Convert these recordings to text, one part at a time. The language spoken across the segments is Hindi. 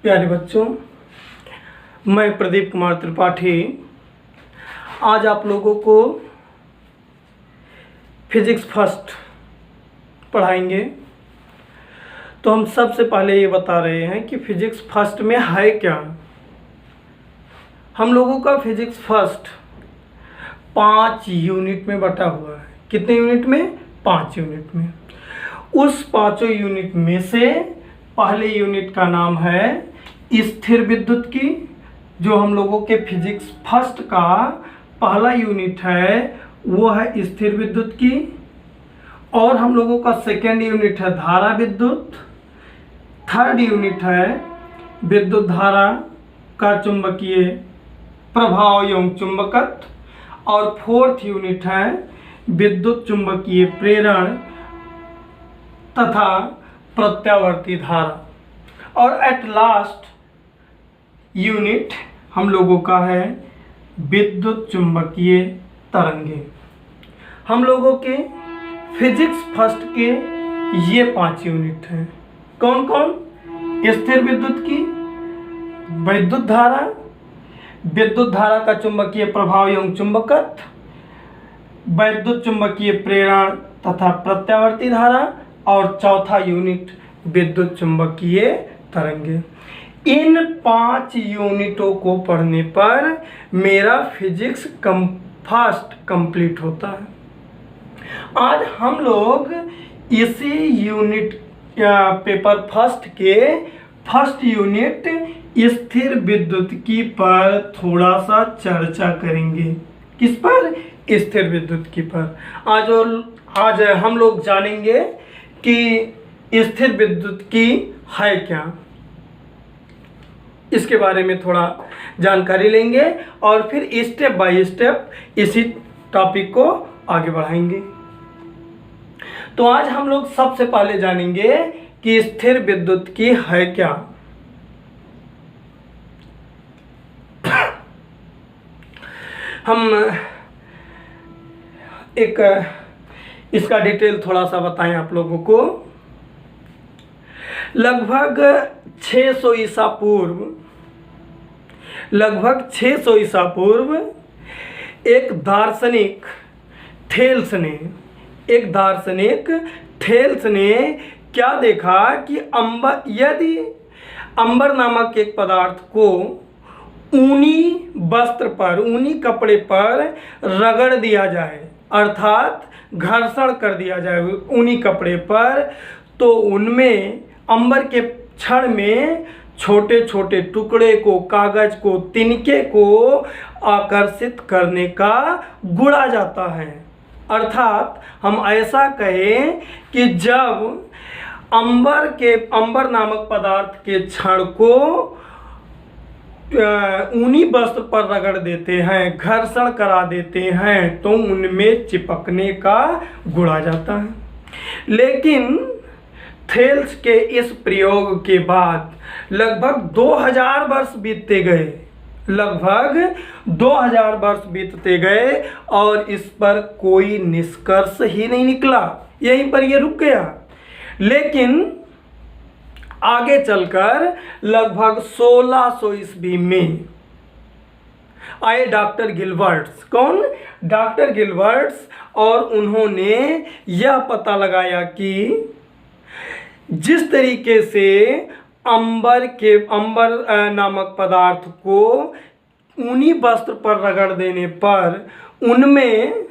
प्यारे बच्चों, मैं प्रदीप कुमार त्रिपाठी आज आप लोगों को फिजिक्स फर्स्ट पढ़ाएंगे। तो हम सबसे पहले ये बता रहे हैं कि फिजिक्स फर्स्ट में है क्या। हम लोगों का फिजिक्स फर्स्ट 5 यूनिट में बटा हुआ है। कितने यूनिट में? 5 यूनिट में। उस 5 यूनिट में से पहले यूनिट का नाम है स्थिर विद्युत की, जो हम लोगों के फिजिक्स फर्स्ट का पहला यूनिट है वो है स्थिर विद्युत की। और हम लोगों का सेकेंड यूनिट है धारा विद्युत। थर्ड यूनिट है विद्युत धारा का चुंबकीय प्रभाव एवं चुंबकत्व। और फोर्थ यूनिट है विद्युत चुंबकीय प्रेरण तथा प्रत्यावर्ती धारा। और एट लास्ट यूनिट हम लोगों का है विद्युत चुंबकीय तरंगे। हम लोगों के फिजिक्स फर्स्ट के ये 5 यूनिट हैं। कौन कौन? स्थिर विद्युत की, विद्युत धारा का चुंबकीय प्रभाव एवं चुंबकत्व, वैद्युत चुंबकीय प्रेरण तथा प्रत्यावर्ती धारा, और चौथा यूनिट विद्युत चुंबकीय तरंगे। इन 5 यूनिटों को पढ़ने पर मेरा फिजिक्स फर्स्ट कंप्लीट होता है। आज हम लोग इसी यूनिट पेपर फर्स्ट के फर्स्ट यूनिट स्थिर विद्युत की पर थोड़ा सा चर्चा करेंगे। किस पर? स्थिर विद्युत की पर। आज हम लोग जानेंगे कि स्थिर विद्युत की है क्या, इसके बारे में थोड़ा जानकारी लेंगे और फिर स्टेप बाय स्टेप इसी टॉपिक को आगे बढ़ाएंगे। तो आज हम लोग सबसे पहले जानेंगे कि स्थिर विद्युत की है क्या। हम एक इसका डिटेल थोड़ा सा बताएं आप लोगों को। लगभग 600 ईसा पूर्व एक दार्शनिक थेल्स ने क्या देखा कि यदि अंबर नामक एक पदार्थ को ऊनी कपड़े पर रगड़ दिया जाए, अर्थात घर्षण कर दिया जाए ऊनी कपड़े पर, तो उनमें अंबर के क्षण में छोटे छोटे टुकड़े को, कागज को, तिनके को आकर्षित करने का गुण आ जाता है। अर्थात हम ऐसा कहें कि जब अंबर नामक पदार्थ के क्षण को ऊनी वस्त्र पर रगड़ देते हैं, घर्षण करा देते हैं, तो उनमें चिपकने का गुण आ जाता है। लेकिन थेल्स के इस प्रयोग के बाद लगभग 2000 वर्ष बीतते गए और इस पर कोई निष्कर्ष ही नहीं निकला, यहीं पर ये रुक गया। लेकिन आगे चलकर लगभग 1600 ईस्वी में आए डॉक्टर गिलबर्ट्स। कौन? डॉक्टर गिलबर्ट्स। और उन्होंने यह पता लगाया कि जिस तरीके से अंबर नामक पदार्थ को ऊनी वस्त्र पर रगड़ देने पर उनमें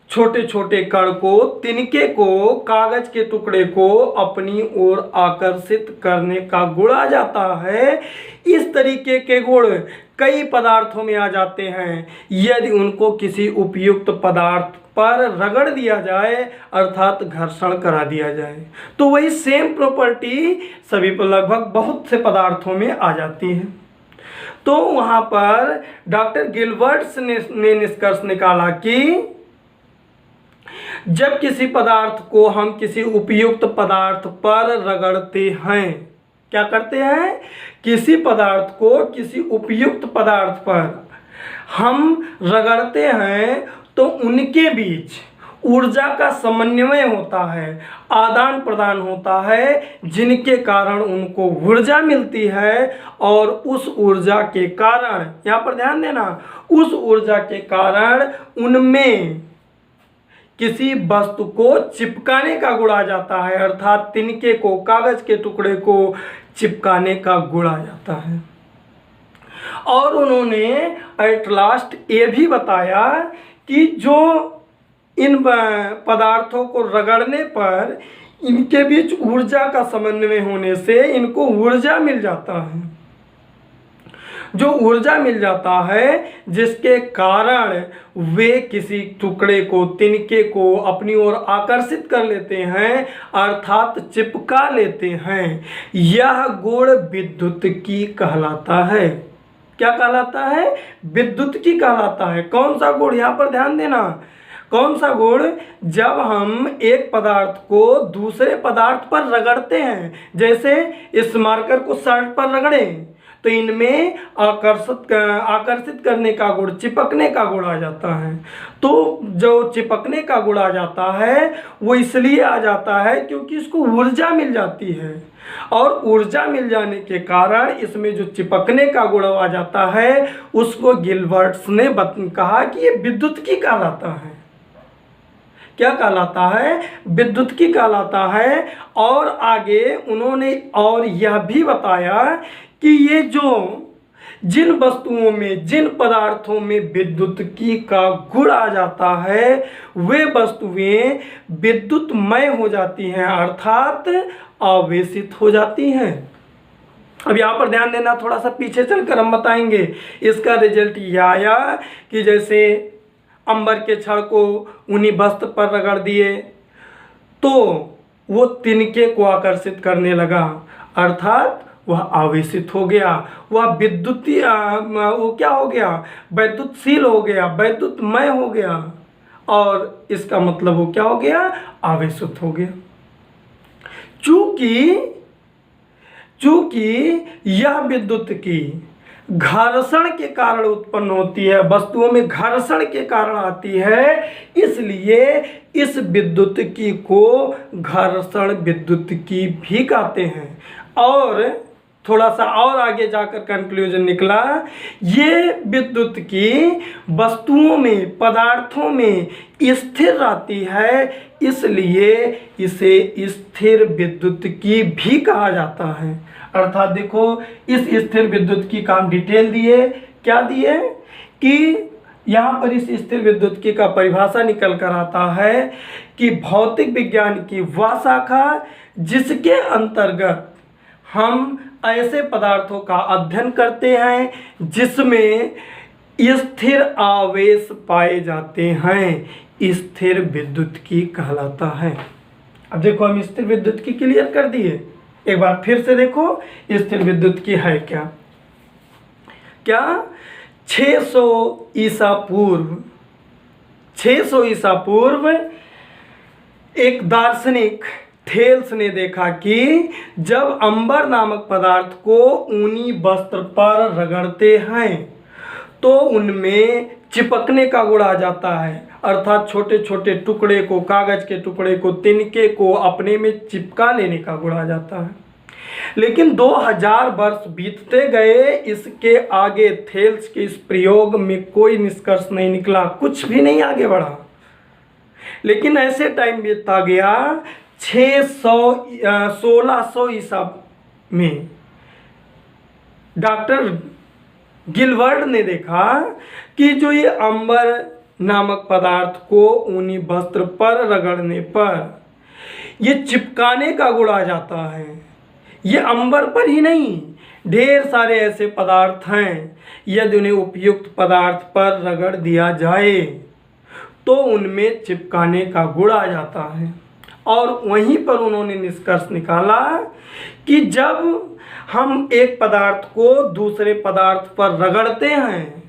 छोटे छोटे कण को, तिनके को, कागज के टुकड़े को अपनी ओर आकर्षित करने का गुण आ जाता है, इस तरीके के गुण कई पदार्थों में आ जाते हैं यदि उनको किसी उपयुक्त पदार्थ पर रगड़ दिया जाए, अर्थात घर्षण करा दिया जाए, तो वही सेम प्रॉपर्टी सभी पर लगभग बहुत से पदार्थों में आ जाती है। तो वहाँ पर डॉक्टर गिलबर्ट्स ने निष्कर्ष निकाला कि जब किसी पदार्थ को हम किसी उपयुक्त पदार्थ पर रगड़ते हैं, क्या करते हैं? किसी पदार्थ को किसी उपयुक्त पदार्थ पर हम रगड़ते हैं तो उनके बीच ऊर्जा का समन्वय होता है, आदान प्रदान होता है, जिनके कारण उनको ऊर्जा मिलती है। और उस ऊर्जा के कारण, यहाँ पर ध्यान देना, उस ऊर्जा के कारण उनमें किसी वस्तु को चिपकाने का गुण आ जाता है, अर्थात तिनके को, कागज के टुकड़े को चिपकाने का गुण आ जाता है। और उन्होंने एट लास्ट ये भी बताया कि जो इन पदार्थों को रगड़ने पर इनके बीच ऊर्जा का समन्वय होने से इनको ऊर्जा मिल जाता है। जो ऊर्जा मिल जाता है जिसके कारण वे किसी टुकड़े को, तिनके को अपनी ओर आकर्षित कर लेते हैं, अर्थात चिपका लेते हैं। यह गुण विद्युत की कहलाता है। क्या कहलाता है? विद्युत की कहलाता है। कौन सा गुण? यहाँ पर ध्यान देना, कौन सा गुण? जब हम एक पदार्थ को दूसरे पदार्थ पर रगड़ते हैं, जैसे इस मार्कर को शर्ट पर रगड़ें तो इनमें आकर्षित करने का गुण, चिपकने का गुण आ जाता है। तो जो चिपकने का गुण आ जाता है वो इसलिए आ जाता है क्योंकि इसको ऊर्जा मिल जाती है, और ऊर्जा मिल जाने के कारण इसमें जो चिपकने का गुण आ जाता है उसको गिलबर्ट्स ने कहा कि ये विद्युत की कहलाता है। क्या कहलाता है? विद्युत की कहलाता है। और आगे उन्होंने और यह भी बताया कि ये जो जिन वस्तुओं में, जिन पदार्थों में विद्युत की का गुण आ जाता है वे वस्तुएं विद्युतमय हो जाती हैं, अर्थात आवेशित हो जाती हैं। अब यहाँ पर ध्यान देना, थोड़ा सा पीछे चलकर हम बताएंगे। इसका रिजल्ट यह आया कि जैसे अंबर के छड़ को ऊनी वस्त्र पर रगड़ दिए तो वो तिनके को आकर्षित करने लगा, अर्थात वह आवेशित हो गया, वह वो क्या हो गया? वैद्युतशील हो गया, वैद्युतमय हो गया, और इसका मतलब वो क्या हो गया? आवेशित हो गया। चूंकि यह विद्युत की घर्षण के कारण उत्पन्न होती है, वस्तुओं में घर्षण के कारण आती है, इसलिए इस विद्युत की को घर्षण विद्युत की भी कहते हैं। और थोड़ा सा और आगे जाकर कंक्लूजन निकला, ये विद्युत की वस्तुओं में, पदार्थों में स्थिर रहती है, इसलिए इसे स्थिर विद्युत की भी कहा जाता है। अर्थात देखो, इस स्थिर विद्युत की काम डिटेल दिए, क्या दिए कि यहाँ पर इस स्थिर विद्युत की का परिभाषा निकल कर आता है कि भौतिक विज्ञान की वह शाखा जिसके अंतर्गत हम ऐसे पदार्थों का अध्ययन करते हैं जिसमें स्थिर आवेश पाए जाते हैं, स्थिर विद्युत की कहलाता है। अब देखो, हम स्थिर विद्युत की क्लियर कर दिए। एक बार फिर से देखो स्थिर विद्युत की है क्या? 600 ईसा पूर्व एक दार्शनिक थेल्स ने देखा कि जब अंबर नामक पदार्थ को ऊनी वस्त्र पर रगड़ते हैं तो उनमें चिपकने का गुण आ जाता है, अर्थात छोटे छोटे टुकड़े को, कागज के टुकड़े को, तिनके को अपने में चिपका लेने का गुण आ जाता है। लेकिन 2000 वर्ष बीतते गए, इसके आगे थेल्स के इस प्रयोग में कोई निष्कर्ष नहीं निकला, कुछ भी नहीं आगे बढ़ा। लेकिन ऐसे टाइम बीतता गया, 1600 ईसा में डॉक्टर गिलबर्ट ने देखा कि जो ये अंबर नामक पदार्थ को ऊनी वस्त्र पर रगड़ने पर ये चिपकाने का गुण आ जाता है। ये अंबर पर ही नहीं, ढेर सारे ऐसे पदार्थ हैं, यदि उन्हें उपयुक्त पदार्थ पर रगड़ दिया जाए तो उनमें चिपकाने का गुण आ जाता है। और वहीं पर उन्होंने निष्कर्ष निकाला कि जब हम एक पदार्थ को दूसरे पदार्थ पर रगड़ते हैं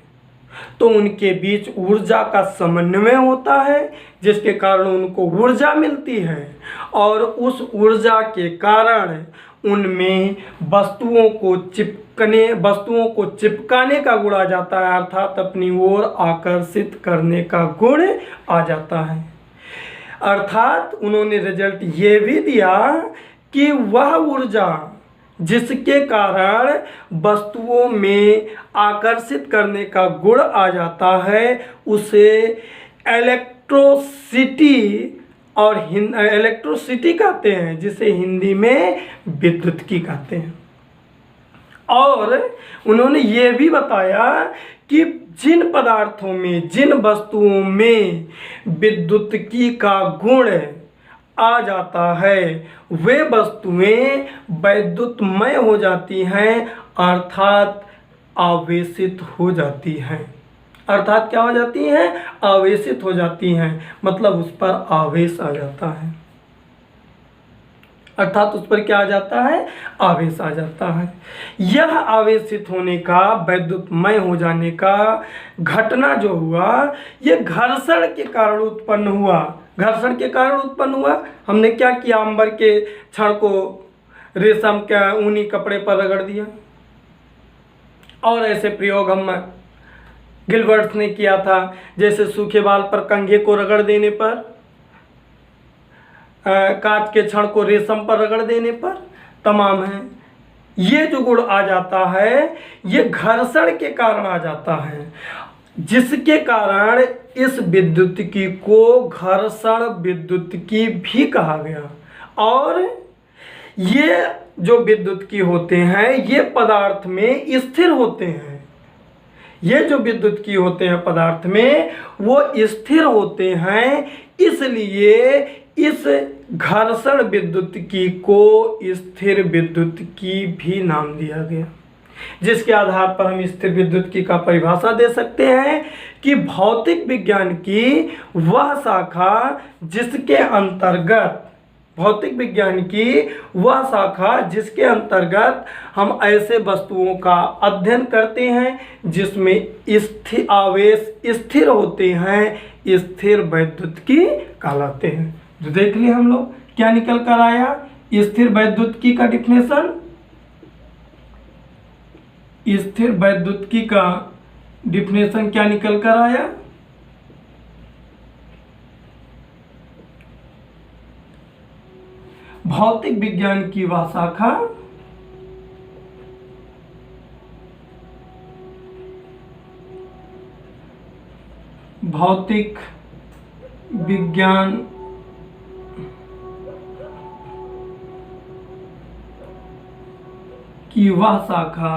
तो उनके बीच ऊर्जा का समन्वय होता है, जिसके कारण उनको ऊर्जा मिलती है, और उस ऊर्जा के कारण उनमें वस्तुओं को चिपकाने का गुण आ जाता है, अर्थात अपनी ओर आकर्षित करने का गुण आ जाता है। अर्थात उन्होंने रिजल्ट ये भी दिया कि वह ऊर्जा जिसके कारण वस्तुओं में आकर्षित करने का गुण आ जाता है उसे इलेक्ट्रोसिटी और इलेक्ट्रोसिटी कहते हैं, जिसे हिंदी में विद्युत्की कहते हैं। और उन्होंने ये भी बताया कि जिन पदार्थों में, जिन वस्तुओं में विद्युत्की का गुण आ जाता है वे वस्तुएं वैद्युतमय हो जाती हैं, अर्थात आवेशित हो जाती हैं। अर्थात क्या हो जाती हैं? आवेशित हो जाती हैं, मतलब उस पर आवेश आ जाता है। अर्थात उस पर क्या आ जाता है? आवेश आ जाता है। यह आवेशित होने का, वैद्युतमय हो जाने का घटना जो हुआ, यह घर्षण के कारण उत्पन्न हुआ। घर्षण के कारण उत्पन्न हुआ। हमने क्या किया? अंबर के क्षण को रेशम के ऊनी कपड़े पर रगड़ दिया, और ऐसे प्रयोग हम गिलबर्ट ने किया था, जैसे सूखे बाल पर कंघे को रगड़ देने पर, कांच के क्षण को रेशम पर रगड़ देने पर, तमाम है। ये जो गुण आ जाता है ये घर्षण के कारण आ जाता है, जिसके कारण इस विद्युत्की को घर्षण विद्युत्की भी कहा गया। और ये जो विद्युत्की होते हैं ये पदार्थ में स्थिर होते हैं। ये जो विद्युत्की होते हैं पदार्थ में वो स्थिर होते हैं, इसलिए इस घर्षण विद्युत्की को स्थिर विद्युत्की भी नाम दिया गया। जिसके आधार पर हम स्थिर विद्युत्की का परिभाषा दे सकते हैं कि भौतिक विज्ञान की वह शाखा जिसके अंतर्गत, भौतिक विज्ञान की वह शाखा जिसके अंतर्गत हम ऐसे वस्तुओं का अध्ययन करते हैं जिसमें स्थिर आवेश स्थिर होते हैं, स्थिर विद्युत्की कहलाते हैं। तो देख लिए हम लोग क्या निकल कर आया स्थिर विद्युत्की का डिफिनेशन। स्थिर विद्युत्की का डिफिनेशन क्या निकल कर आया? भौतिक विज्ञान की वह शाखा भौतिक विज्ञान की वह शाखा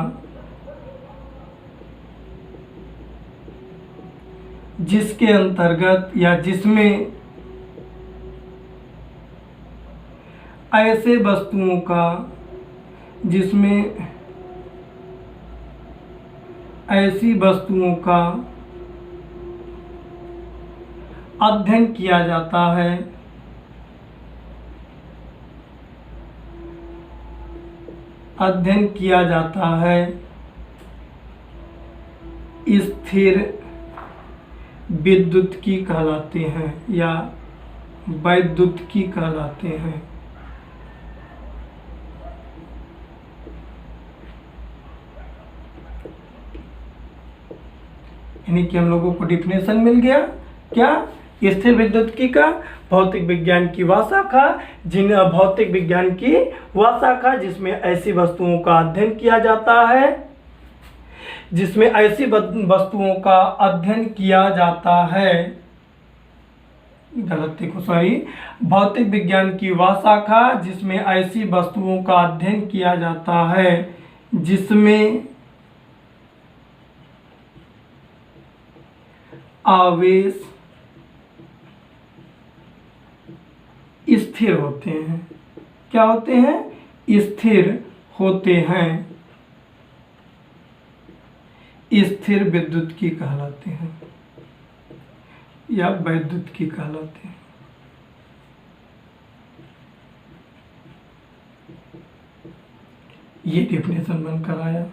जिसके अंतर्गत या जिसमें ऐसे वस्तुओं का, जिसमें ऐसी वस्तुओं का अध्ययन किया जाता है, अध्ययन किया जाता है, स्थिर विद्युत्की कहलाते हैं या वैद्युत्की कहलाते हैं। यानी कि हम लोगों को डिफिनेशन मिल गया क्या? स्थिर विद्युत्की का, भौतिक विज्ञान की वह शाखा भौतिक विज्ञान की वह शाखा जिसमें ऐसी वस्तुओं का अध्ययन किया जाता है, जिसमें ऐसी वस्तुओं का अध्ययन किया जाता है, गलती को सॉरी, भौतिक विज्ञान की वह शाखा जिसमें ऐसी वस्तुओं का अध्ययन किया जाता है जिसमें आवेश स्थिर होते हैं। क्या होते हैं? स्थिर होते हैं, स्थिर विद्युत्की कहलाते हैं या वैद्युत्की कहलाते हैं। ये डेफिनेशन बनकर आया।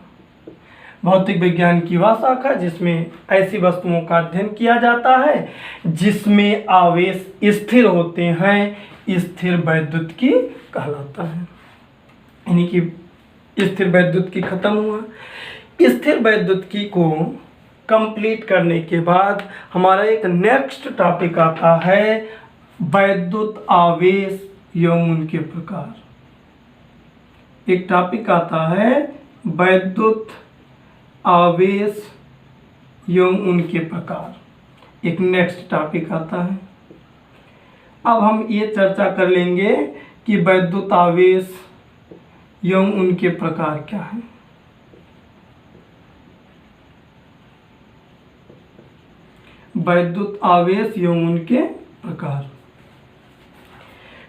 भौतिक विज्ञान की वह शाखा जिसमें ऐसी वस्तुओं का अध्ययन किया जाता है जिसमें आवेश स्थिर होते हैं, स्थिर वैद्युत्की कहलाता है। यानी कि स्थिर वैद्युत्की खत्म हुआ। स्थिर वैद्युत्की को कंप्लीट करने के बाद हमारा एक नेक्स्ट टॉपिक आता है वैद्युत आवेश एवं उनके प्रकार। एक टॉपिक आता है वैद्युत आवेश एवं उनके प्रकार। एक नेक्स्ट टॉपिक आता है। अब हम ये चर्चा कर लेंगे कि वैद्युत आवेश एवं उनके प्रकार क्या हैं। वैद्युत आवेश एवं उनके प्रकार।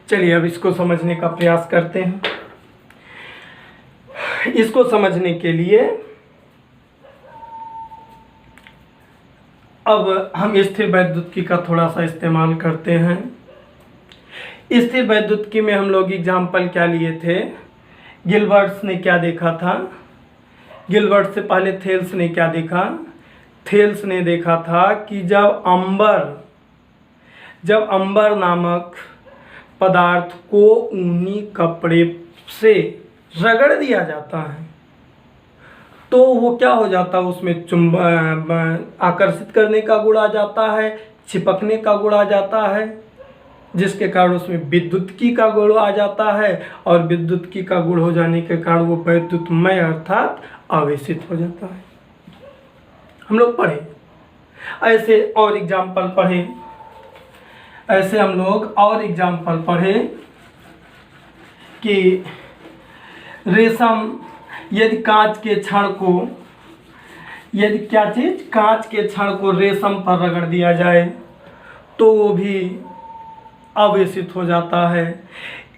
चलिए अब इसको समझने का प्रयास करते हैं। इसको समझने के लिए अब हम स्थिर वैद्युतिकी का थोड़ा सा इस्तेमाल करते हैं। स्थिर वैद्युतिकी में हम लोग एग्जाम्पल क्या लिए थे? गिलबर्ट्स ने क्या देखा था? गिलबर्ट से पहले थेल्स ने क्या देखा? थेल्स ने देखा था कि जब अंबर नामक पदार्थ को ऊनी कपड़े से रगड़ दिया जाता है तो वो क्या हो जाता है, उसमें आकर्षित करने का गुण आ जाता है, चिपकने का गुण आ जाता है, जिसके कारण उसमें विद्युतिकी का गुण आ जाता है और विद्युतिकी का गुण हो जाने के कारण वो वैद्युतमय अर्थात आवेशित हो जाता है। हम लोग पढ़े ऐसे और एग्जाम्पल पढ़े, ऐसे हम लोग और एग्जाम्पल पढ़े कि रेशम यदि कांच के छड़ को कांच के छड़ को रेशम पर रगड़ दिया जाए तो वो भी आवेशित हो जाता है।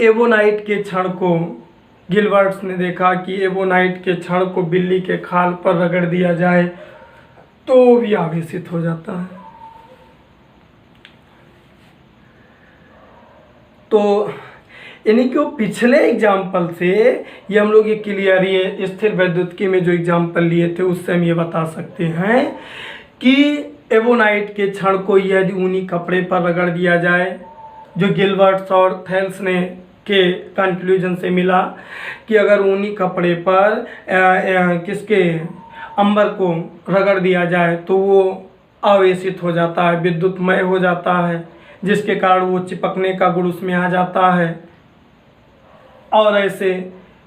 एबोनाइट के छड़ को गिलबर्ट्स ने देखा कि एबोनाइट के छड़ को बिल्ली के खाल पर रगड़ दिया जाए तो वो भी आवेशित हो जाता है। तो यानी कि वो पिछले एग्जाम्पल से ये हम लोग ये क्लियर, ये स्थिर वैद्युतिकी में जो एग्जाम्पल लिए थे उससे हम ये बता सकते हैं कि एबोनाइट के छड़ को यदि ऊनी कपड़े पर रगड़ दिया जाए, जो गिलबर्ट्स और थेल्स ने के कंक्लूजन से मिला कि अगर ऊनी कपड़े पर किसके अंबर को रगड़ दिया जाए तो वो आवेशित हो जाता है, विद्युतमय हो जाता है, जिसके कारण वो चिपकने का गुण उसमें आ जाता है। और ऐसे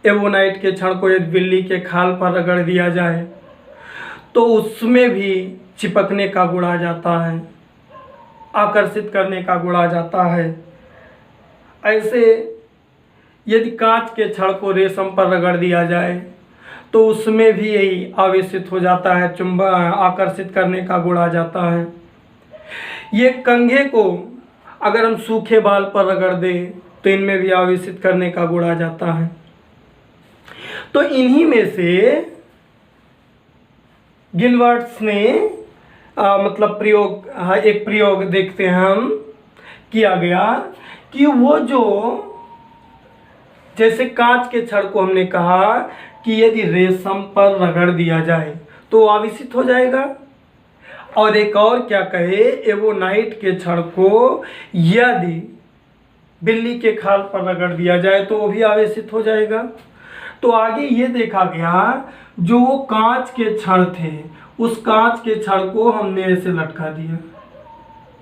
एबोनाइट के छड़ को यदि बिल्ली के खाल पर रगड़ दिया जाए तो उसमें भी चिपकने का गुण आ जाता है, आकर्षित करने का गुण आ जाता है। ऐसे यदि कांच के छड़ को रेशम पर रगड़ दिया जाए तो उसमें भी यही आवेशित हो जाता है, आकर्षित करने का गुण आ जाता है। ये कंघे को अगर हम सूखे बाल पर रगड़ दें तो इनमें भी आवेशित करने का गुण आ जाता है। तो इन्हीं में से गिलबर्ट्स ने मतलब एक प्रयोग देखते हैं हम, किया गया कि वो जो जैसे कांच के छड़ को हमने कहा कि यदि रेशम पर रगड़ दिया जाए तो आवेशित हो जाएगा, और एक और क्या कहे, एबोनाइट के छड़ को यदि बिल्ली के खाल पर रगड़ दिया जाए तो वो भी आवेशित हो जाएगा। तो आगे ये देखा गया जो वो कांच के छड़ थे उस कांच के छड़ को हमने ऐसे लटका दिया,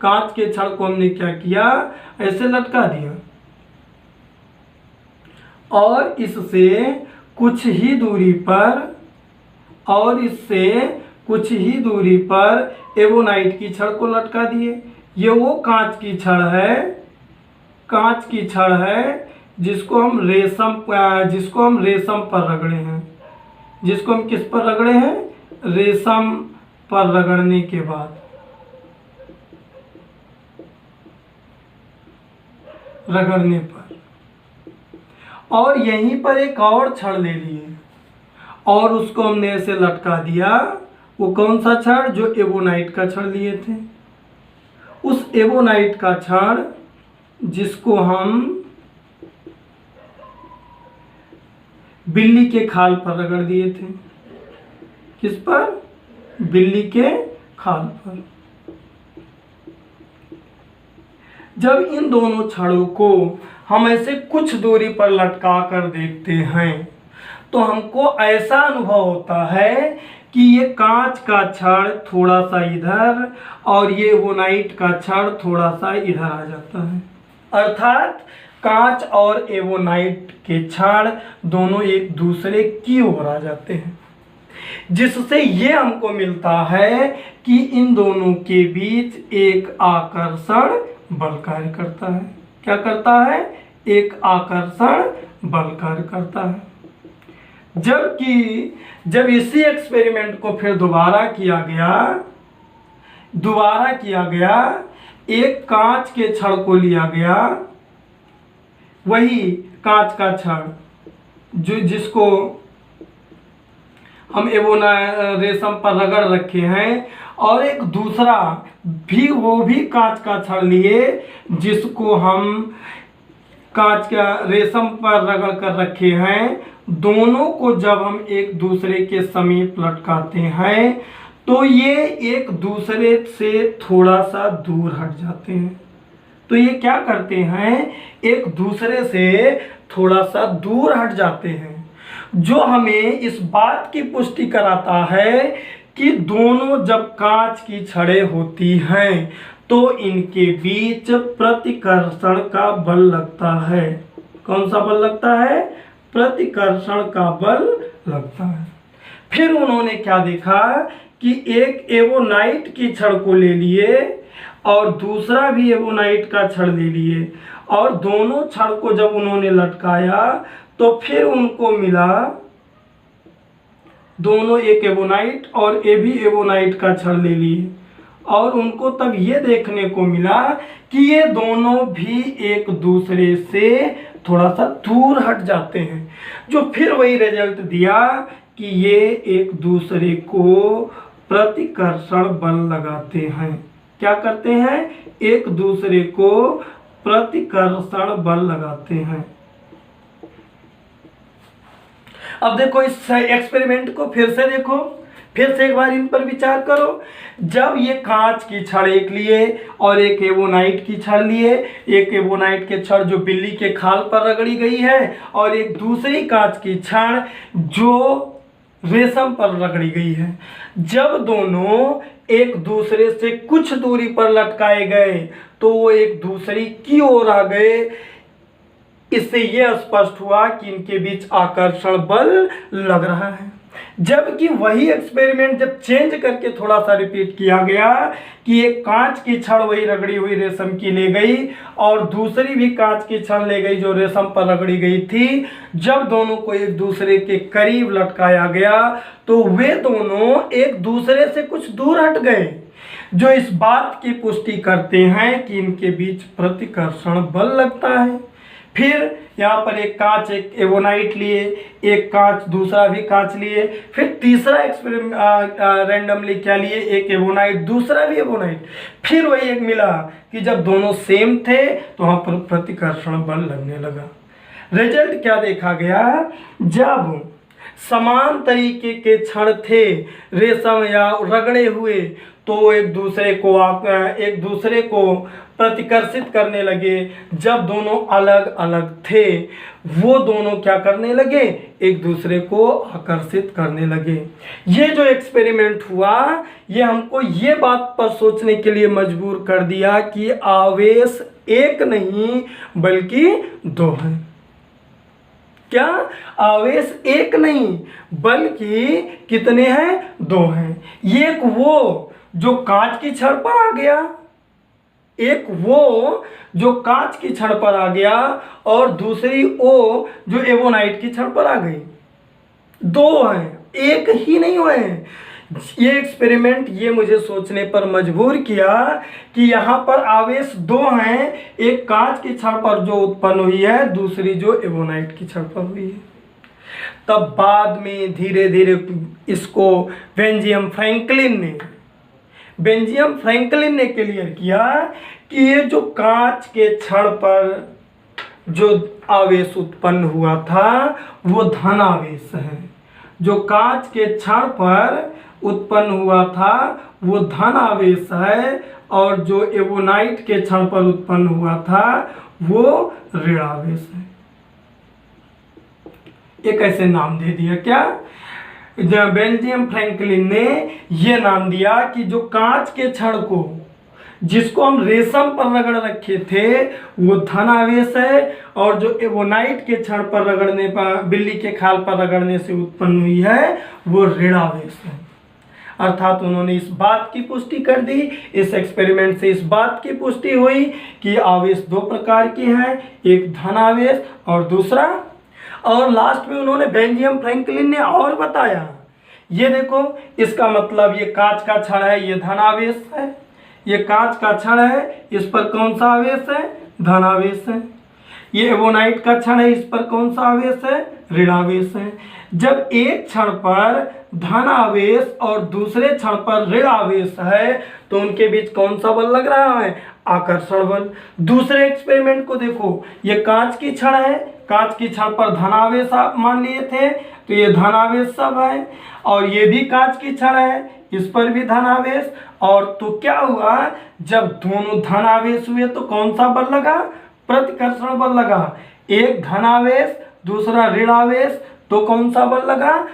कांच के छड़ को हमने क्या किया, ऐसे लटका दिया, और इससे कुछ ही दूरी पर एबोनाइट की छड़ को लटका दिए। ये वो कांच की छड़ है जिसको हम रेशम पर रगड़े हैं, जिसको हम किस पर रगड़े हैं, रेशम पर रगड़ने के बाद और यहीं पर एक और छड़ ले लिए और उसको हमने ऐसे लटका दिया। वो कौन सा छड़, जो एबोनाइट का छड़ लिए थे, उस एबोनाइट का छड़ जिसको हम बिल्ली के खाल पर रगड़ दिए थे। किस पर, बिल्ली के खाल पर। जब इन दोनों छड़ों को हम ऐसे कुछ दूरी पर लटका कर देखते हैं तो हमको ऐसा अनुभव होता है कि ये कांच का छड़ थोड़ा सा इधर और ये एवोनाइट का छड़ थोड़ा सा इधर आ जाता है, अर्थात कांच और एवोनाइट के छड़ दोनों एक दूसरे की ओर आ जाते हैं, जिससे ये हमको मिलता है कि इन दोनों के बीच एक आकर्षण बल कार्य करता है। क्या करता है? एक आकर्षण बल कार्य करता है। जबकि जब इसी एक्सपेरिमेंट को फिर दोबारा किया गया, एक कांच के छड़ को लिया गया, वही कांच का छड़ जिसको हम रेशम पर रगड़ रखे हैं, और एक दूसरा भी वो भी कांच का छड़ लिए जिसको हम कांच का रेशम पर रगड़ कर रखे हैं। दोनों को जब हम एक दूसरे के समीप लटकाते हैं तो ये एक दूसरे से थोड़ा सा दूर हट जाते हैं। तो ये क्या करते हैं? एक दूसरे से थोड़ा सा दूर हट जाते हैं, जो हमें इस बात की पुष्टि कराता है कि दोनों जब कांच की छड़ें होती हैं तो इनके बीच प्रतिकर्षण का बल लगता है। कौन सा बल लगता है? प्रतिकर्षण का बल लगता है। फिर उन्होंने क्या देखा कि एक एवोनाइट की छड़ को ले लिए और दूसरा भी एवोनाइट का छड़ ले लिए, और दोनों छड़ को जब उन्होंने लटकाया तो फिर उनको मिला, दोनों एक एवोनाइट और ये भी एवोनाइट का छड़ ले लिए, और उनको तब ये देखने को मिला कि ये दोनों भी एक दूसरे से थोड़ा सा दूर हट जाते हैं, जो फिर वही रिजल्ट दिया कि ये एक दूसरे को प्रतिकर्षण बल लगाते हैं। क्या करते हैं? एक दूसरे को प्रतिकर्षण बल लगाते हैं। अब देखो इस एक्सपेरिमेंट को फिर से देखो, फिर से एक बार इन पर विचार करो। जब ये कांच की छड़ एक लिए और एक एवोनाइट की छड़ लिए, एक एवोनाइट के छड़ जो बिल्ली के खाल पर रगड़ी गई है और एक दूसरी कांच की छड़ जो रेशम पर रगड़ी गई है, जब दोनों एक दूसरे से कुछ दूरी पर लटकाए गए तो वो एक दूसरे की ओर आ गए। इससे यह स्पष्ट हुआ कि इनके बीच आकर्षण बल लग रहा है। जबकि वही एक्सपेरिमेंट जब चेंज करके थोड़ा सा रिपीट किया गया कि एक कांच की छड़ वही रगड़ी हुई रेशम की ले गई और दूसरी भी कांच की छड़ ले गई जो रेशम पर रगड़ी गई थी, जब दोनों को एक दूसरे के करीब लटकाया गया तो वे दोनों एक दूसरे से कुछ दूर हट गए, जो इस बात की पुष्टि करते हैं कि इनके बीच प्रतिकर्षण बल लगता है। फिर यहाँ पर एक कांच एक एवोनाइट लिए, एक कांच दूसरा भी कांच लिए, फिर तीसरा एक्सपेरिमेंट रैंडमली क्या लिए, एक एवोनाइट दूसरा भी एवोनाइट, फिर वही एक मिला कि जब दोनों सेम थे तो वहाँ पर प्रतिकर्षण बल लगने लगा। रिजल्ट क्या देखा गया? जब समान तरीके के छड़ थे रेशम या रगड़े हुए तो एक दूसरे को प्रतिकर्षित करने लगे। जब दोनों अलग अलग थे वो दोनों क्या करने लगे? एक दूसरे को आकर्षित करने लगे। ये जो एक्सपेरिमेंट हुआ ये हमको ये बात पर सोचने के लिए मजबूर कर दिया कि आवेश एक नहीं बल्कि दो हैं। क्या? आवेश एक नहीं बल्कि कितने हैं? दो हैं। एक वो जो कांच की छड़ पर आ गया, एक वो जो कांच की छड़ पर आ गया और दूसरी वो जो एवोनाइट की छड़ पर आ गई। दो हैं, एक ही नहीं हुए हैं। ये एक्सपेरिमेंट ये मुझे सोचने पर मजबूर किया कि यहाँ पर आवेश दो हैं, एक कांच की छड़ पर जो उत्पन्न हुई है, दूसरी जो एवोनाइट की छड़ पर हुई है। तब बाद में धीरे धीरे इसको बेंजामिन फ्रैंकलिन ने क्लियर किया कि ये जो कांच के छड़ पर जो आवेश उत्पन्न हुआ था वो धन आवेश है। जो कांच के छड़ पर उत्पन्न हुआ था वो धन आवेश है और जो एवोनाइट के छड़ पर उत्पन्न हुआ था वो ऋण आवेश है। एक ऐसे नाम दे दिया। क्या? बेंजामिन फ्रैंकलिन ने यह नाम दिया कि जो कांच के छड़ को, जिसको हम रेशम पर रगड़ रखे थे, वो धनावेश है, और जो एवोनाइट के छड़ पर रगड़ने पर, बिल्ली के खाल पर रगड़ने से उत्पन्न हुई है, वो ऋणावेश है। अर्थात उन्होंने इस बात की पुष्टि कर दी, इस एक्सपेरिमेंट से इस बात की पुष्टि हुई कि आवेश दो प्रकार के हैं, एक धनावेश और दूसरा। और लास्ट में उन्होंने बेंजामिन फ्रैंकलिन ने और बताया, ये देखो, इसका मतलब ये कांच का छड़ है, ये धनावेश है, ये कांच का छड़ है, इस पर कौन सा आवेश है? धनावेश है। ये एवोनाइट का छड़ है, इस पर कौन सा आवेश है? ऋणावेश है। जब एक क्षण पर धनावेश और दूसरे क्षण पर ऋणावेश है, तो उनके बीच कौन सा बल लग रहा है? आकर्षण बल। दूसरे एक्सपेरिमेंट को देखो, ये कांच की छड़ है, कांच की छड़ पर धनावेश आप मान लिए थे, तो ये धनावेश सब है, और ये भी कांच की छड़ है, इस पर भी धनावेश। और तो क्या हुआ, जब दोनों धनावेश हुए तो कौन सा बल लगा? प्रतिकर्षण बल लगा। एक धनावेश, दूसरा ऋणावेश, तो कौन सा बल लगा?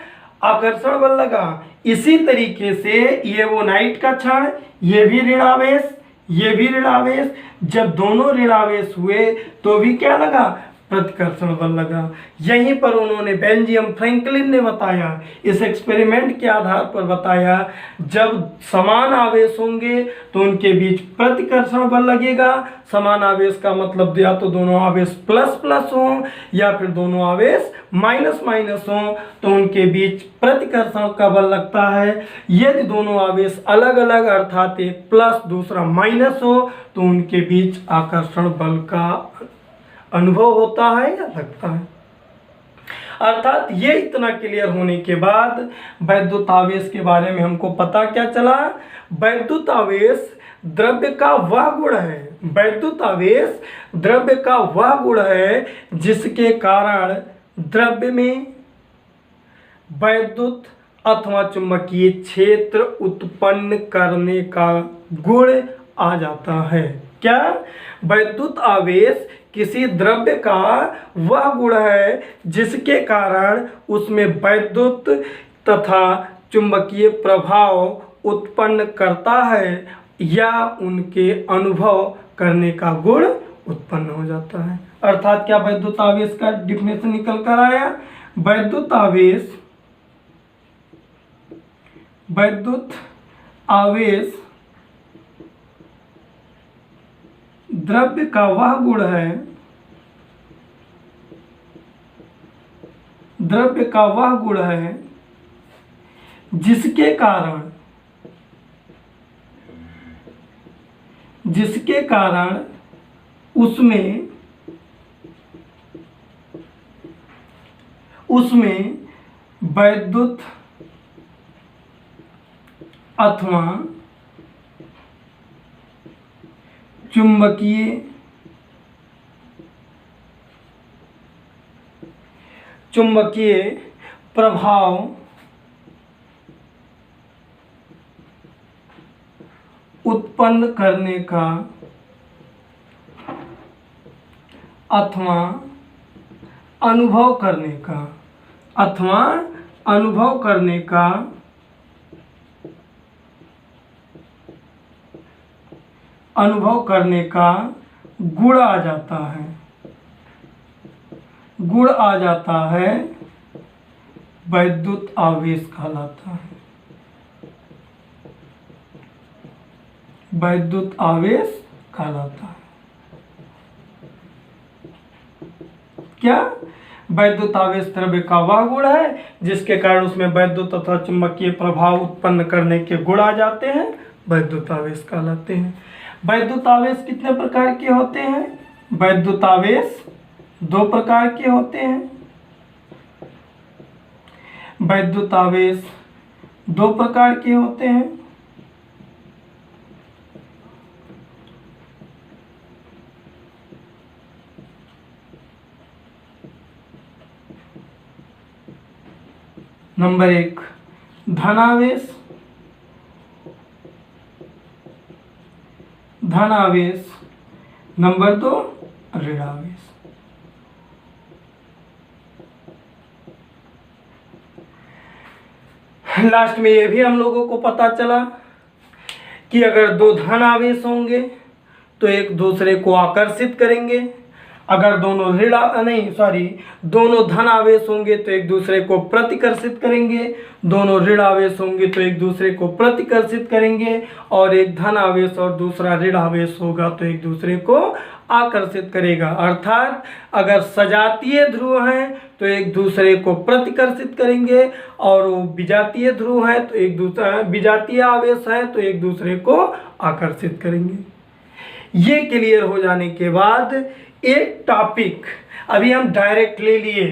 आकर्षण बल लगा। इसी तरीके से ये वो नाइट का क्षण, ये भी ऋणावेश, ये भी ऋणावेश, जब दोनों ऋणावेश हुए तो भी क्या लगा? प्रतिकर्षण बल लगा। यहीं पर उन्होंने बेंजामिन फ्रैंकलिन ने बताया, इस एक्सपेरिमेंट के आधार पर बताया, जब समान आवेश होंगे तो उनके बीच प्रतिकर्षण बल लगेगा। समान आवेश का मतलब या तो दोनों आवेश प्लस प्लस हों या फिर दोनों आवेश माइनस माइनस हों, तो उनके बीच प्रतिकर्षण का बल लगता है। यदि दोनों आवेश अलग अलग अर्थात एक प्लस दूसरा माइनस हो, तो उनके बीच आकर्षण बल का अनुभव होता है या लगता है। अर्थात ये इतना क्लियर होने के बाद वैद्युत आवेश के बारे में हमको पता क्या चला? वैद्युत आवेश द्रव्य का वह गुण है, वैद्युत आवेश द्रव्य का वह गुण है जिसके कारण द्रव्य में वैद्युत अथवा चुंबकीय क्षेत्र उत्पन्न करने का गुण आ जाता है। क्या? वैद्युत आवेश किसी द्रव्य का वह गुण है जिसके कारण उसमें वैद्युत तथा चुंबकीय प्रभाव उत्पन्न करता है या उनके अनुभव करने का गुण उत्पन्न हो जाता है। अर्थात क्या वैद्युत आवेश का डिफिनेशन निकल कर आया? वैद्युत आवेश द्रव्य का वह गुण है, द्रव्य का वह गुण है जिसके कारण उसमें वैद्युत अथवा चुंबकीय प्रभाव उत्पन्न करने का अथवा अनुभव करने का गुण आ जाता है, वैद्युत आवेश कहलाता है। वैद्युत आवेश कहलाता है। क्या? वैद्युत आवेश द्रव्य का वह गुण है जिसके कारण उसमें वैद्युत तथा चुंबकीय प्रभाव उत्पन्न करने के गुण आ जाते हैं, वैद्युत आवेश कहलाते हैं। वैद्युत आवेश कितने प्रकार के होते हैं? वैद्युत आवेश दो प्रकार के होते हैं। वैद्युत आवेश दो प्रकार के होते हैं। नंबर 1 धनावेश, नंबर 2 ऋणावेश। लास्ट में ये भी हम लोगों को पता चला कि अगर दो धन आवेश होंगे तो एक दूसरे को आकर्षित करेंगे, अगर दोनों दोनों धन आवेश होंगे तो एक दूसरे को प्रतिकर्षित करेंगे, दोनों ऋण आवेश होंगे तो एक दूसरे को प्रतिकर्षित करेंगे, और एक धन आवेश और दूसरा ऋण आवेश होगा तो एक दूसरे को आकर्षित करेगा। अर्थात अगर सजातीय ध्रुव हैं तो एक दूसरे को प्रतिकर्षित करेंगे, और वो विजातीय ध्रुव है तो एक दूसरा विजातीय आवेश है तो एक दूसरे को आकर्षित करेंगे। ये क्लियर हो जाने के बाद एक टॉपिक अभी हम डायरेक्ट ले लिए,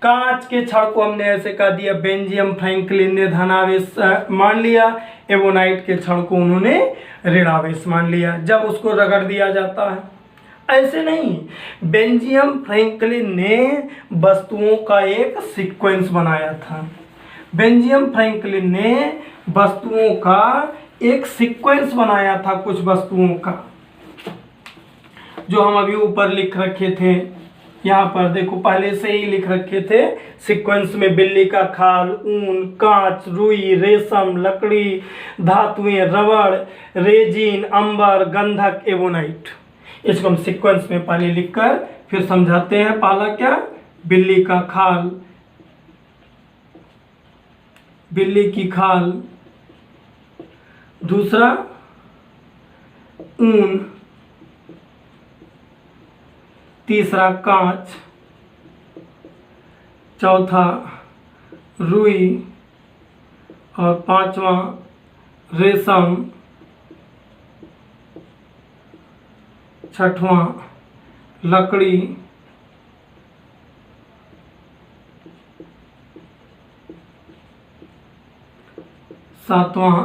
कांच के छड़ को हमने ऐसे कह दिया बेंजामिन फ्रैंकलिन ने धनावेश मान लिया, एवोनाइट के छड़ को उन्होंने ऋणावेश मान लिया जब उसको रगड़ दिया जाता है। ऐसे नहीं, बेंजामिन फ्रैंकलिन ने वस्तुओं का एक सीक्वेंस बनाया था। बेंजामिन फ्रैंकलिन ने वस्तुओं का एक सीक्वेंस बनाया था, कुछ वस्तुओं का, जो हम अभी ऊपर लिख रखे थे। यहाँ पर देखो पहले से ही लिख रखे थे सीक्वेंस में, बिल्ली का खाल, ऊन, कांच, रुई, रेशम, लकड़ी, धातुएं, रबड़, रेजिन, अंबर, गंधक, एवोनाइट। इसको हम सीक्वेंस में पहले लिखकर फिर समझाते हैं। पहला क्या? बिल्ली का खाल, बिल्ली की खाल। दूसरा ऊन, तीसरा कांच, चौथा रुई, और पांचवा रेशम, छठवां लकड़ी, सातवां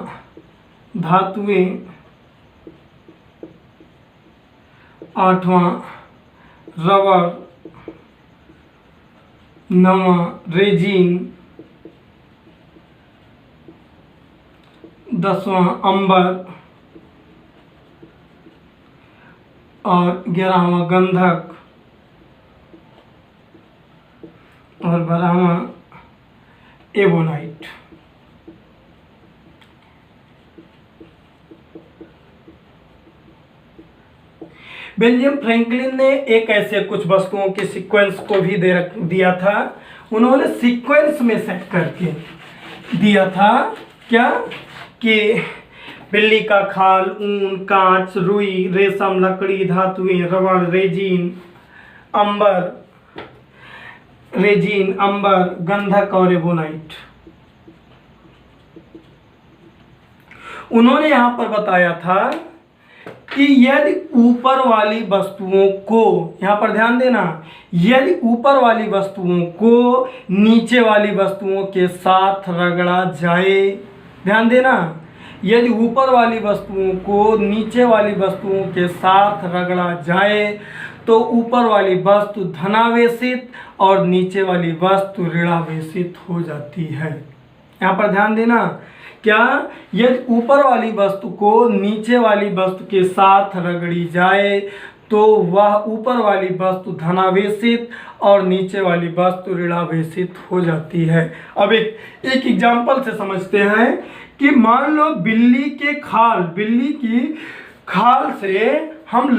धातुएं, आठवां रबर, नौवां रेजिन, 10वां अंबर, और 11वां गंधक, और 12वां एवोनाइट। बेंजामिन फ्रैंकलिन ने एक ऐसे कुछ वस्तुओं के सीक्वेंस को भी दिया था। उन्होंने सीक्वेंस में सेट करके दिया था क्या कि बिल्ली का खाल, ऊन, कांच, रुई, रेशम, लकड़ी, धातुएं, रबड़, रेजिन, अंबर, गंधक और एवोनाइट। उन्होंने यहां पर बताया था कि यदि ऊपर वाली वस्तुओं को, यहां पर ध्यान देना, यदि ऊपर वाली वस्तुओं को नीचे वाली वस्तुओं के साथ रगड़ा जाए, ध्यान देना, यदि ऊपर वाली वस्तुओं को नीचे वाली वस्तुओं के साथ रगड़ा जाए तो ऊपर वाली वस्तु धनावेशित और नीचे वाली वस्तु ऋणावेशित हो जाती है। यहाँ पर ध्यान देना, क्या? यदि ऊपर वाली वस्तु को नीचे वाली वस्तु के साथ रगड़ी जाए तो वह ऊपर वाली वस्तु धनावेशित और नीचे वाली वस्तु ऋणावेशित हो जाती है। अब एक एग्जाम्पल से समझते हैं कि मान लो बिल्ली की खाल से हम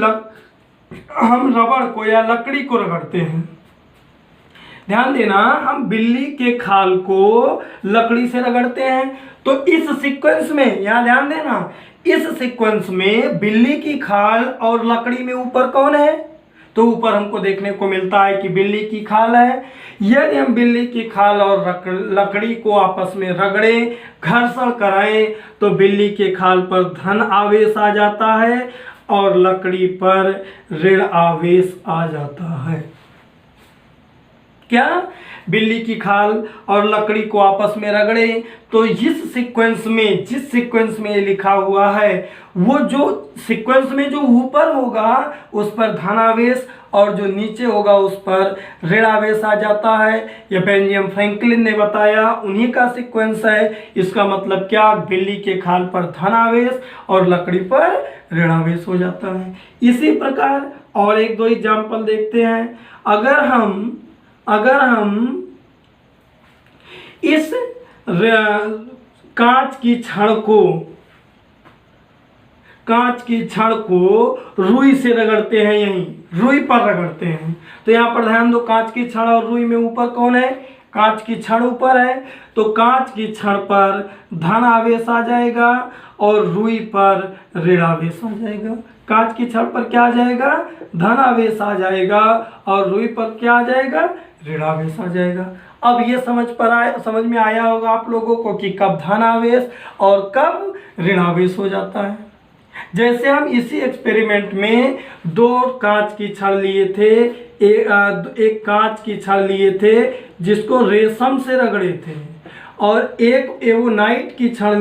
रबड़ को या लकड़ी को रगड़ते हैं। ध्यान देना, हम बिल्ली के खाल को लकड़ी से रगड़ते हैं तो इस सीक्वेंस में, यहाँ ध्यान देना, इस सीक्वेंस में बिल्ली की खाल और लकड़ी में ऊपर कौन है? तो ऊपर हमको देखने को मिलता है कि बिल्ली की खाल है। यदि हम बिल्ली की खाल और लकड़ी को आपस में रगड़े, घर्षण कराएं तो बिल्ली के खाल पर धन आवेश आ जाता है और लकड़ी पर ऋण आवेश आ जाता है। क्या? बिल्ली की खाल और लकड़ी को आपस में रगड़े तो जिस सीक्वेंस में ये लिखा हुआ है, वो जो सीक्वेंस में जो ऊपर होगा उस पर धनावेश और जो नीचे होगा उस पर ऋणावेश आ जाता है। यह बेंजामिन फ्रैंकलिन ने बताया, उन्हीं का सीक्वेंस है। इसका मतलब क्या? बिल्ली के खाल पर धनावेश और लकड़ी पर ऋणावेश हो जाता है। इसी प्रकार और एक दो एग्जाम्पल देखते हैं। अगर हम इस कांच की छड़ को रुई से रगड़ते हैं, यहीं रुई पर रगड़ते हैं। तो यहाँ पर ध्यान दो, कांच की छड़ और रुई में ऊपर कौन है? कांच की छड़ ऊपर है, तो कांच की छड़ पर धन आवेश आ जाएगा और रुई पर ऋण आवेश आ जाएगा। कांच की छड़ पर क्या आ जाएगा? धन आवेश आ जाएगा और रुई पर क्या आ जाएगा? ऋण आवेश आ जाएगा। अब ये समझ में आया होगा आप लोगों को कि कब धन आवेश और कब ऋण आवेश हो जाता है। जैसे हम इसी एक्सपेरिमेंट में दो कांच की छड़ लिए थे, एक कांच की छड़ लिए थे जिसको रेशम से रगड़े थे, और एक एवोनाइट की छड़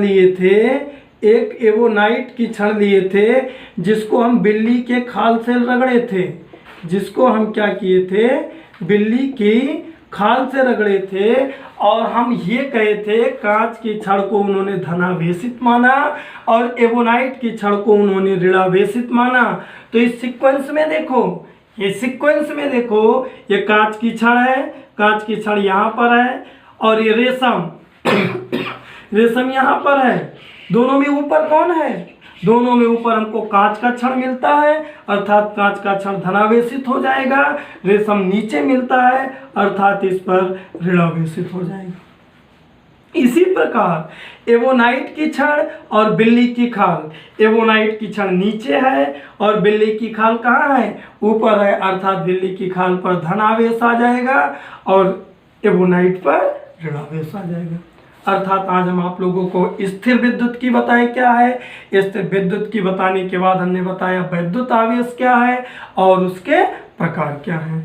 लिए थे जिसको हम बिल्ली के खाल से रगड़े थे, जिसको हम क्या किए थे? बिल्ली की खाल से रगड़े थे। और हम ये कहे थे कांच की छड़ को उन्होंने धनावेशित माना और एवोनाइट की छड़ को उन्होंने ऋणावेशित माना। तो इस सीक्वेंस में देखो, ये कांच की छड़ है, कांच की छड़ यहाँ पर है और ये रेशम यहाँ पर है। दोनों में ऊपर कौन है? दोनों में ऊपर हमको कांच का छड़ मिलता है, अर्थात कांच का छड़ धनावेशित हो जाएगा। रेशम नीचे मिलता है, अर्थात इस पर ऋणावेशित हो जाएगा। इसी प्रकार एवोनाइट की छड़ और बिल्ली की खाल, एवोनाइट की छड़ नीचे है और बिल्ली की खाल कहाँ है? ऊपर है, अर्थात बिल्ली की खाल पर धनावेश आ जाएगा और एवोनाइट पर ऋणावेश आ जाएगा। अर्थात आज हम आप लोगों को स्थिर विद्युत की बताए क्या है। स्थिर विद्युत की बताने के बाद हमने बताया विद्युत आवेश क्या है और उसके प्रकार क्या है।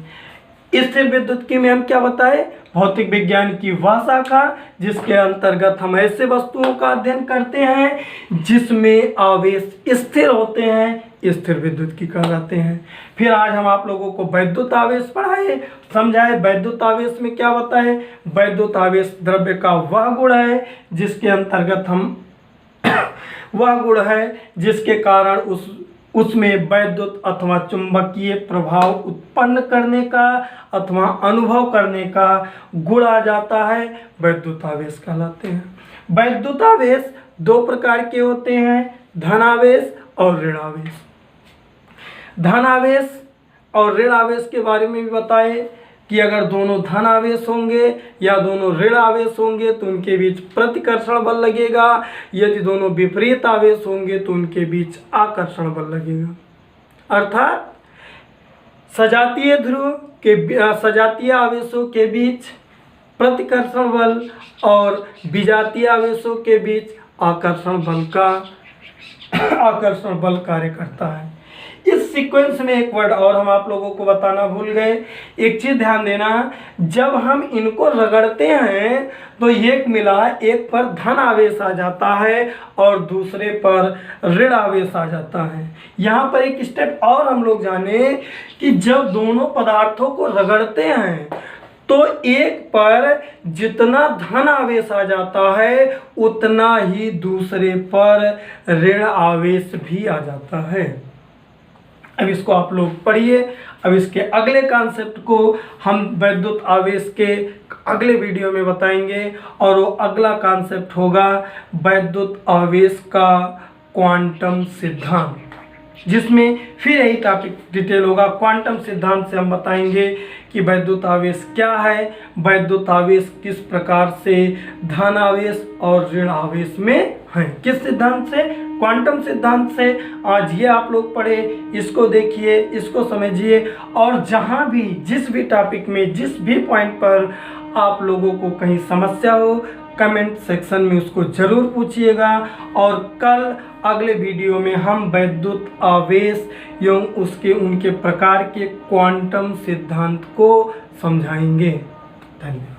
स्थिर विद्युत की में हम क्या बताए? भौतिक विज्ञान की वह शाखा जिसके अंतर्गत हम ऐसे वस्तुओं का अध्ययन करते हैं जिसमें आवेश स्थिर होते हैं, स्थिर विद्युत की कहलाते हैं। फिर आज हम आप लोगों को वैद्युत आवेश पढ़ाए, समझाए वैद्युत आवेश में क्या बताए? वैद्युत आवेश द्रव्य का वह गुण है जिसके अंतर्गत हम वह गुण है जिसके कारण उसमें वैद्युत अथवा चुंबकीय प्रभाव उत्पन्न करने का अथवा अनुभव करने का गुण आ जाता है, वैद्युत आवेश कहलाते हैं। वैद्युत आवेश दो प्रकार के होते हैं, धनावेश और ऋणावेश। धनावेश और ऋण आवेश के बारे में भी बताए कि अगर दोनों धन आवेश होंगे या दोनों ऋण आवेश होंगे तो उनके बीच प्रतिकर्षण बल लगेगा, यदि दोनों विपरीत आवेश होंगे तो उनके बीच आकर्षण बल लगेगा। अर्थात सजातीय आवेशों के बीच प्रतिकर्षण बल और विजातीय आवेशों के बीच आकर्षण बल कार्य करता है। इस सीक्वेंस में एक वर्ड और हम आप लोगों को बताना भूल गए। एक चीज ध्यान देना, जब हम इनको रगड़ते हैं तो एक पर धन आवेश आ जाता है और दूसरे पर ऋण आवेश आ जाता है। यहाँ पर एक स्टेप और हम लोग जाने कि जब दोनों पदार्थों को रगड़ते हैं तो एक पर जितना धन आवेश आ जाता है उतना ही दूसरे पर ऋण आवेश भी आ जाता है। अब इसको आप लोग पढ़िए। अब इसके अगले कॉन्सेप्ट को हम वैद्युत आवेश के अगले वीडियो में बताएंगे और वो अगला कॉन्सेप्ट होगा वैद्युत आवेश का क्वांटम सिद्धांत, जिसमें फिर यही टॉपिक डिटेल होगा। क्वांटम सिद्धांत से हम बताएंगे कि वैद्युत आवेश क्या है, वैद्युत आवेश किस प्रकार से धन आवेश और ऋण आवेश में है, किस सिद्धांत से? क्वांटम सिद्धांत से। आज ये आप लोग पढ़े, इसको देखिए, इसको समझिए और जहाँ भी जिस भी टॉपिक में जिस भी पॉइंट पर आप लोगों को कहीं समस्या हो कमेंट सेक्शन में उसको ज़रूर पूछिएगा। और कल अगले वीडियो में हम वैद्युत आवेश एवं उनके प्रकार के क्वांटम सिद्धांत को समझाएंगे। धन्यवाद।